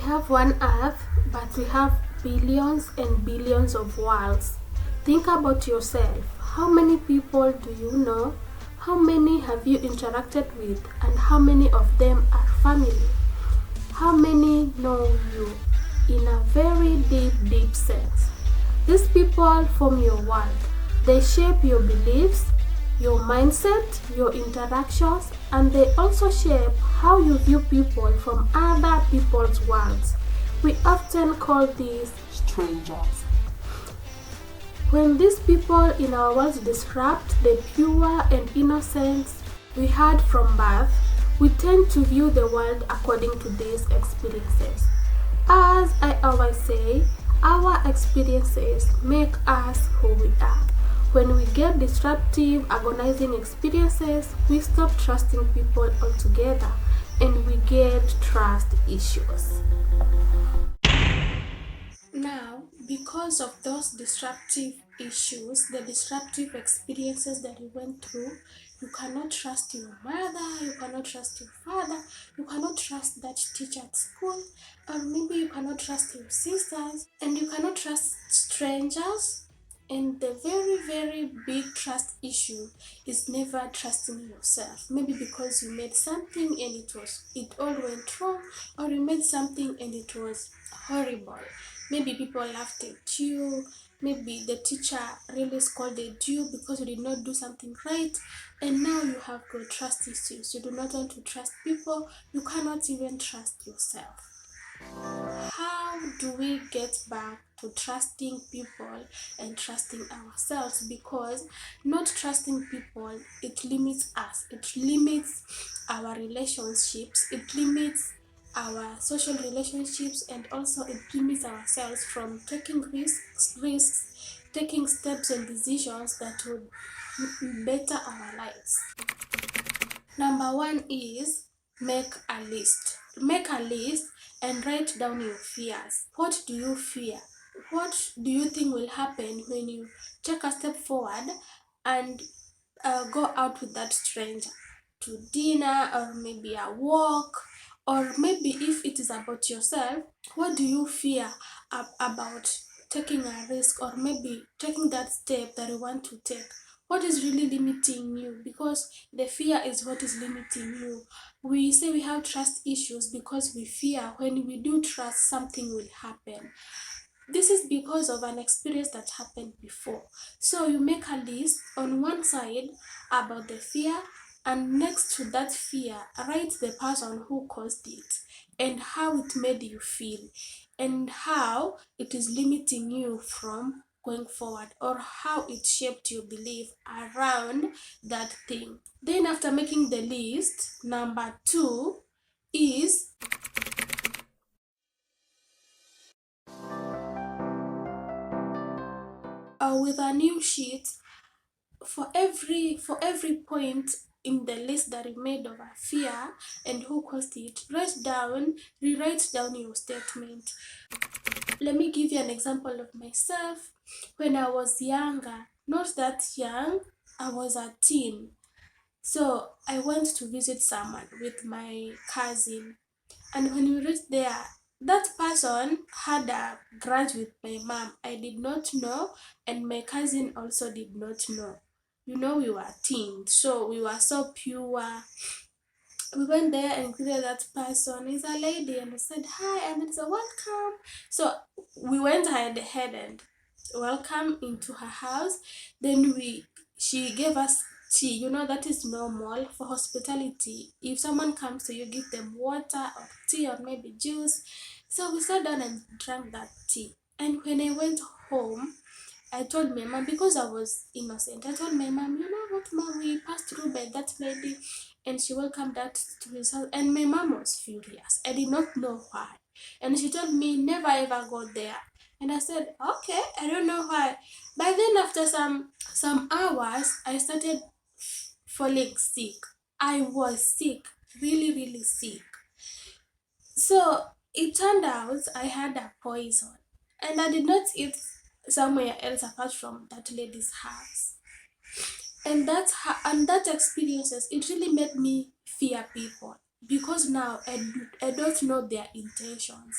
have one Earth, but we have billions and billions of worlds. Think about yourself. How many people do you know? How many have you interacted with? And how many of them are family? How many know you in a very deep sense? These people form your world. They shape your beliefs, your mindset, your interactions, and they also shape how you view people from other people's worlds. We often call these strangers. When these people in our world disrupt the pure and innocence we had from birth, we tend to view the world according to these experiences. As I always say, our experiences make us who we are. When we get disruptive, agonizing experiences, we stop trusting people altogether and we get trust issues. Now, because of those disruptive issues, the disruptive experiences that you went through, you cannot trust your mother, you cannot trust your father, you cannot trust that teacher at school, or maybe you cannot trust your sisters, and you cannot trust strangers. And the very big trust issue is never trusting yourself. Maybe because you made something and it all went wrong, or you made something and it was horrible. Maybe people laughed at you, maybe the teacher really scolded you because you did not do something right, and now you have got trust issues. You do not want to trust people, you cannot even trust yourself. How do we get back to trusting people and trusting ourselves? Because not trusting people, it limits us, it limits our relationships, it limits our social relationships, and also it limits ourselves from taking risks, taking steps and decisions that would better our lives. Number one is make a list. Make a list and write down your fears. What do you fear? What do you think will happen when you take a step forward and go out with that stranger to dinner, or maybe a walk, or maybe if it is about yourself, what do you fear about taking a risk, or maybe taking that step that you want to take? What is really limiting you? Because the fear is what is limiting you. We say we have trust issues because we fear when we do trust something will happen. This is because of an experience that happened before. So you make a list on one side about the fear, and next to that fear, write the person who caused it and how it made you feel and how it is limiting you from going forward, or how it shaped your belief around that thing. Then after making the list, number two is with a new sheet, for every point in the list that you made of a fear and who caused it, rewrite down your statement. Let me give you an example of myself. When I was younger, not that young, I was a teen. So I went to visit someone with my cousin, and when we reached there, that person had a grudge with my mom. I did not know, and my cousin also did not know. We were teens, so we were so pure. We went there and greeted that person. He's a lady, and we said hi, and then said welcome. So we went ahead and welcome into her house. Then she gave us tea. That is normal for hospitality. If someone comes to you, give them water or tea or maybe juice. So we sat down and drank that tea. And when I went home, I told my mom, because I was innocent, I told my mom, you know what, mom, we passed through by that lady and she welcomed us to his house. And my mom was furious. I did not know why. And she told me, never ever go there. And I said, okay, I don't know why. But then after some hours, I started falling sick. I was sick, really sick. So it turned out I had a poison, and I did not eat somewhere else apart from that lady's house. And that experiences, it really made me fear people. because now I don't know their intentions.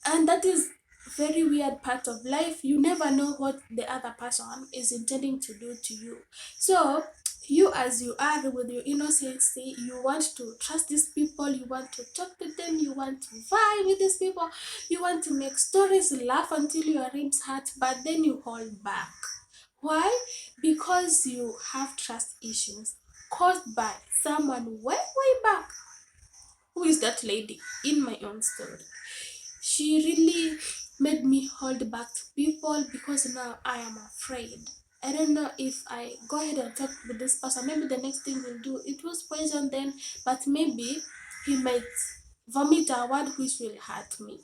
And that is very weird part of life. You never know what the other person is intending to do to you. So you, as you are with your innocence, you want to trust these people, you want to talk to them, you want to vibe with these people, you want to make stories, laugh until your ribs hurt, but then you hold back. Why? Because you have trust issues caused by someone way back. Who is that lady in my own story? She really made me hold back to people because now I am afraid. I don't know if I go ahead and talk with this person. Maybe the next thing we'll do, it was poison then, but maybe he might vomit a word which will hurt me.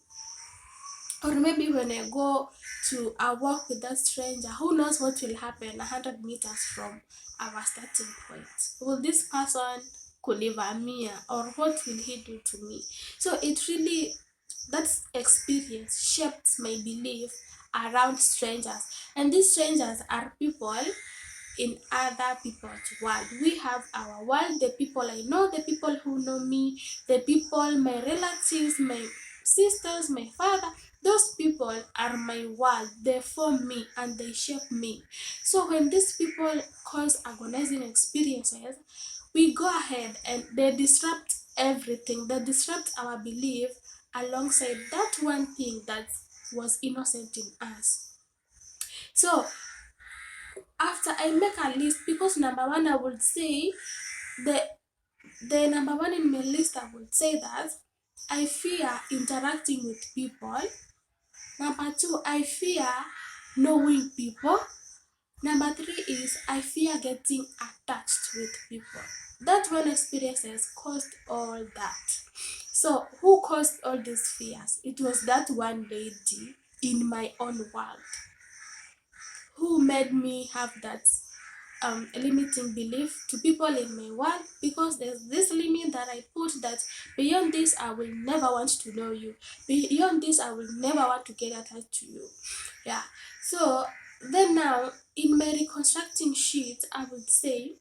Or maybe when I go to a walk with that stranger, who knows what will happen 100 meters from our starting point? Will this person kuliva me, or what will he do to me? So it really, that experience shaped my belief around strangers. And these strangers are people in other people's world. We have our world, the people I know, the people who know me, the people, my relatives, my sisters, my father. Those people are my world. They form me and they shape me. So when these people cause agonizing experiences, we go ahead and they disrupt everything. They disrupt our belief alongside that one thing that was innocent in us. So after I make a list, because number one, I would say the number one in my list, I would say that I fear interacting with people. Number two, I fear knowing people. Number three is I fear getting attached with people. That one experience has caused all that. So who caused all these fears? It was that one lady in my own world who made me have that limiting belief to people in my world, because there's this limit that I put, that beyond this I will never want to know you, beyond this I will never want to get attached to you. Yeah. So then now in my reconstructing sheet, I would say,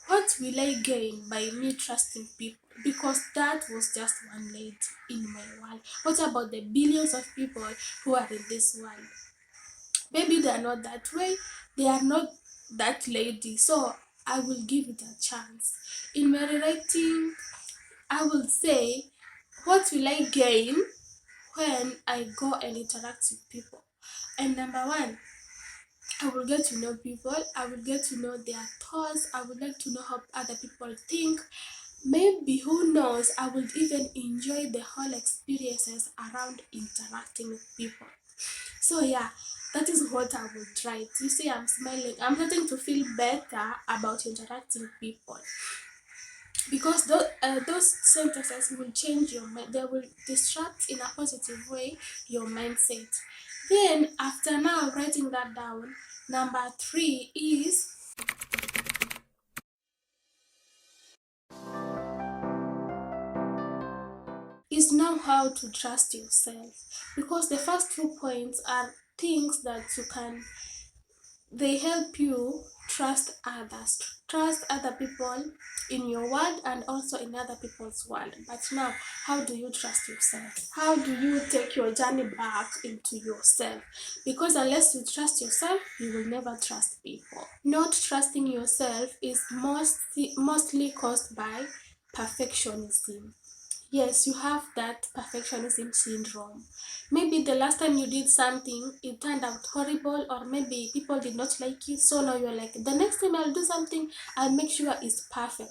what will I gain by me trusting people? Because that was just one lady in my world. What about the billions of people who are in this world? Maybe they are not that way, they are not that lady, so I will give it a chance. In my rewriting, I will say, what will I gain when I go and interact with people? And number one, I will get to know people, I will get to know their thoughts, I would like to know how other people think. Maybe, who knows, I would even enjoy the whole experiences around interacting with people. So yeah, that is what I would write. You see, I'm smiling. I'm starting to feel better about interacting with people, because those sentences will change your mind. They will disrupt in a positive way your mindset. Then after now writing that down, number three is know how to trust yourself, because the first 2 points are things that you can, they help you trust other people in your world and also in other people's world. But now, how do you trust yourself? How do you take your journey back into yourself? Because unless you trust yourself, you will never trust people. Not trusting yourself is mostly caused by perfectionism. Yes, you have that perfectionism syndrome. Maybe the last time you did something, it turned out horrible, or maybe people did not like it. So now you're like, the next time I'll do something, I'll make sure it's perfect.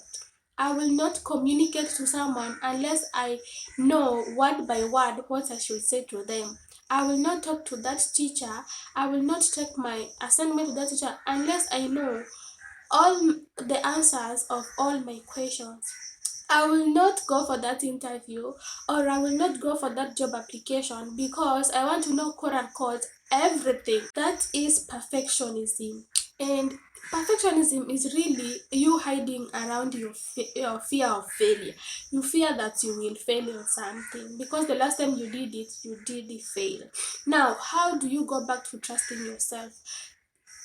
I will not communicate to someone unless I know word by word what I should say to them. I will not talk to that teacher. I will not take my assignment to that teacher unless I know all the answers of all my questions. I will not go for that interview, or I will not go for that job application because I want to know, quote unquote, everything. That is perfectionism. And perfectionism is really you hiding around your fear of failure. You fear that you will fail in something because the last time you did it fail. Now, how do you go back to trusting yourself?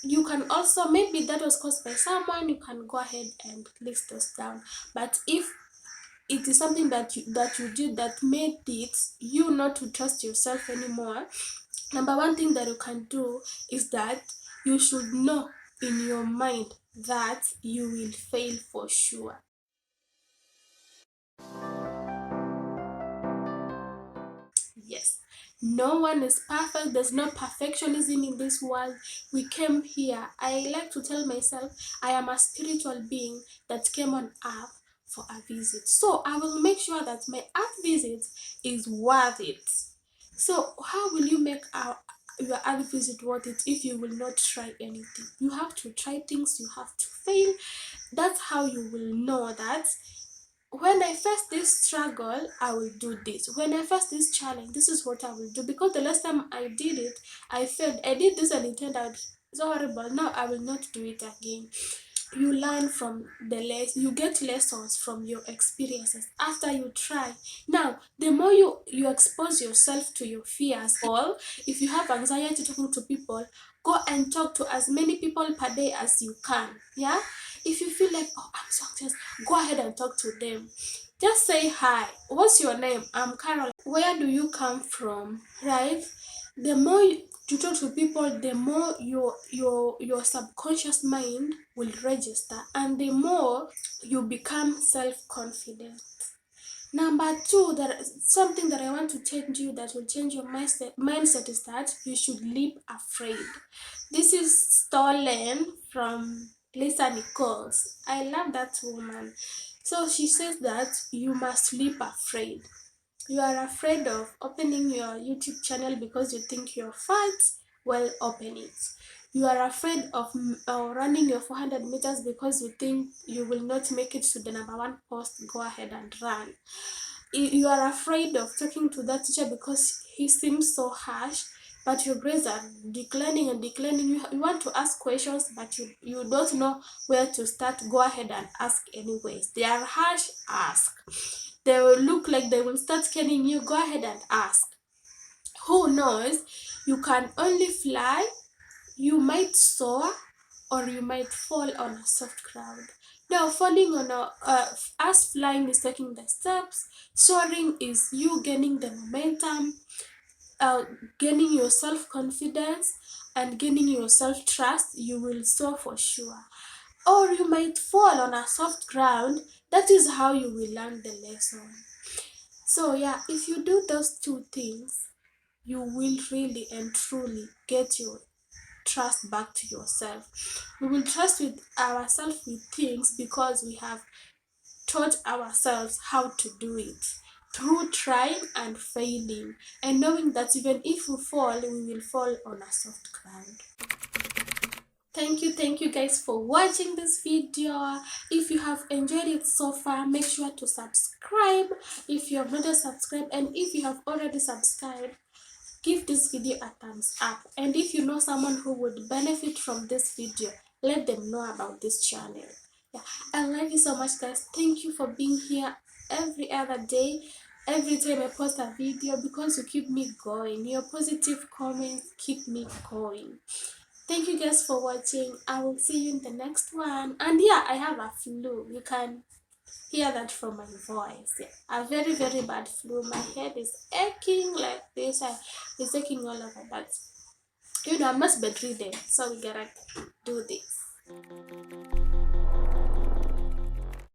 You can also, maybe that was caused by someone, you can go ahead and list those down. But if it is something that you did that made it you not to trust yourself anymore, number one thing that you can do is that you should know in your mind that you will fail for sure. Yes, no one is perfect. There's no perfectionism in this world. We came here. I like to tell myself I am a spiritual being that came on earth for a visit. So I will make sure that my earth visit is worth it. So how will you make your earth visit worth it if you will not try anything? You have to try things, you have to fail. That's how you will know that when I face this struggle, I will do this. When I face this challenge, this is what I will do. Because the last time I did it, I failed. I did this and it turned out so horrible. Now I will not do it again. You learn from the you get lessons from your experiences after you try. Now the more you expose yourself to your fears, or if you have anxiety talking to people, go and talk to as many people per day as you can. Yeah, if you feel like, oh, I'm so anxious, go ahead and talk to them. Just say hi. What's your name? I'm Carol. Where do you come from? Right? The more you talk to people, the more your subconscious mind will register, and the more you become self-confident. Number two, there is something that I want to change you that will change your mindset is that you should live afraid. This is stolen from Lisa Nichols. I love that woman. So she says that you must live afraid. You are afraid of opening your YouTube channel because you think you're fat, well, open it. You are afraid of running your 400 meters because you think you will not make it to the number one post, go ahead and run. You are afraid of talking to that teacher because he seems so harsh, but your grades are declining and declining. You want to ask questions, but you don't know where to start. Go ahead and ask anyways. They are harsh, ask. They will look like they will start scaring you. Go ahead and ask. Who knows? You can only fly, you might soar, or you might fall on a soft ground. Now, falling on us flying is taking the steps. Soaring is you gaining the momentum, gaining your self confidence, and gaining your self trust. You will soar for sure. Or you might fall on a soft ground. That is how you will learn the lesson. So, yeah, if you do those two things, you will really and truly get your trust back to yourself. We will trust with ourselves with things because we have taught ourselves how to do it through trying and failing, and knowing that even if we fall, we will fall on a soft ground. Thank you guys for watching this video. If you have enjoyed it so far, make sure to subscribe if you have not subscribed, and if you have already subscribed, give this video a thumbs up. And if you know someone who would benefit from this video, let them know about this channel. Yeah, I love you so much guys. Thank you for being here every other day, every time I post a video, because you keep me going. Your positive comments keep me going. Thank you guys for watching. I will see you in the next one. And yeah, I have a flu. You can hear that from my voice. Yeah. A very, very bad flu. My head is aching like this. It's aching all over. But you know, I'm not bedridden, so we gotta do this.